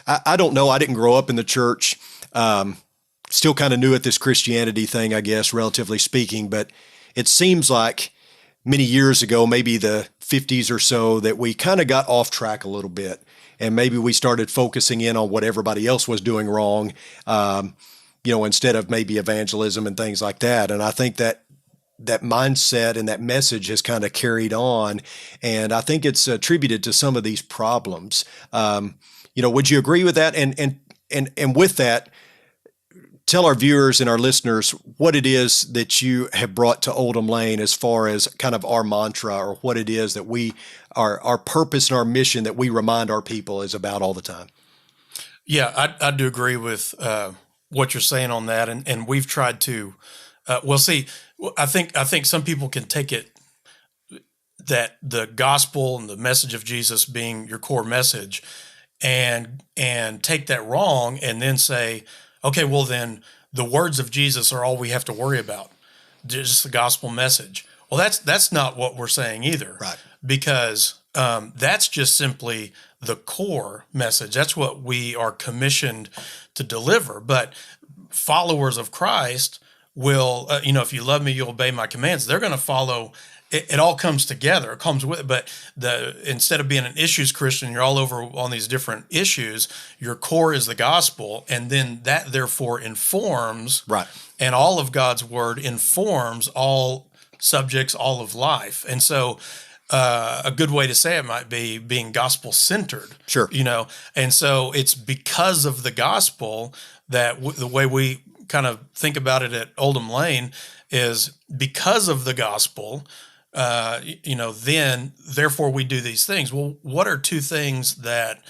I don't know. I didn't grow up in the church. Still kind of new at this Christianity thing, I guess, relatively speaking. But it seems like many years ago, maybe the 50s or so, that we kind of got off track a little bit. And maybe we started focusing in on what everybody else was doing wrong, instead of maybe evangelism and things like that. And I think that mindset and that message has kind of carried on. And I think it's attributed to some of these problems. Would you agree with that? And with that, tell our viewers and our listeners what it is that you have brought to Oldham Lane as far as kind of our mantra, or what it is that our purpose and our mission that we remind our people is about all the time. Yeah, I do agree with what you're saying on that. And we've tried to, I think some people can take it that the gospel and the message of Jesus being your core message and take that wrong and then say, okay, well then the words of Jesus are all we have to worry about, just the gospel message. Well, that's not what we're saying either, right? Because that's just simply the core message. That's what we are commissioned to deliver. But followers of Christ will, if you love me, you'll obey my commands. They're going to follow. It all comes together. It comes with it. But instead of being an issues Christian, you're all over on these different issues. Your core is the gospel, and then that therefore informs. Right. And all of God's word informs all subjects, all of life. And so a good way to say it might be being gospel centered. Sure. And so it's because of the gospel that the way we kind of think about it at Oldham Lane is because of the gospel. Then therefore we do these things. Well, what are two things that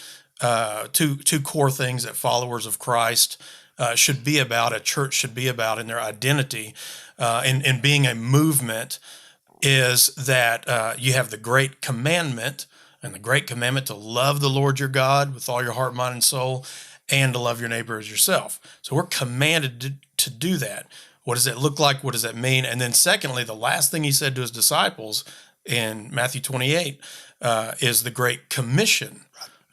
two core things that followers of Christ should be about, a church should be about in their identity, and being a movement, is that you have the great commandment, and the great commandment to love the Lord your God with all your heart, mind, and soul, and to love your neighbor as yourself. So we're commanded to do that. What does it look like? What does that mean? And then secondly, the last thing he said to his disciples in Matthew 28 is the Great Commission.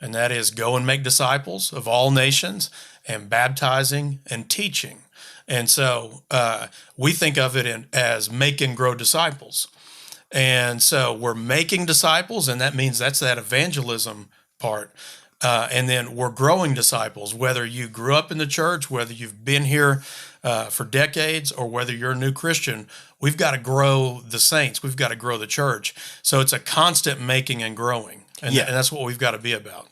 And that is go and make disciples of all nations and baptizing and teaching. And so we think of it as make and grow disciples. And so we're making disciples, and that means that's that evangelism part. And then we're growing disciples, whether you grew up in the church, whether you've been here for decades, or whether you're a new Christian. We've got to grow the saints. We've got to grow the church. So it's a constant making and growing. And that's what we've got to be about.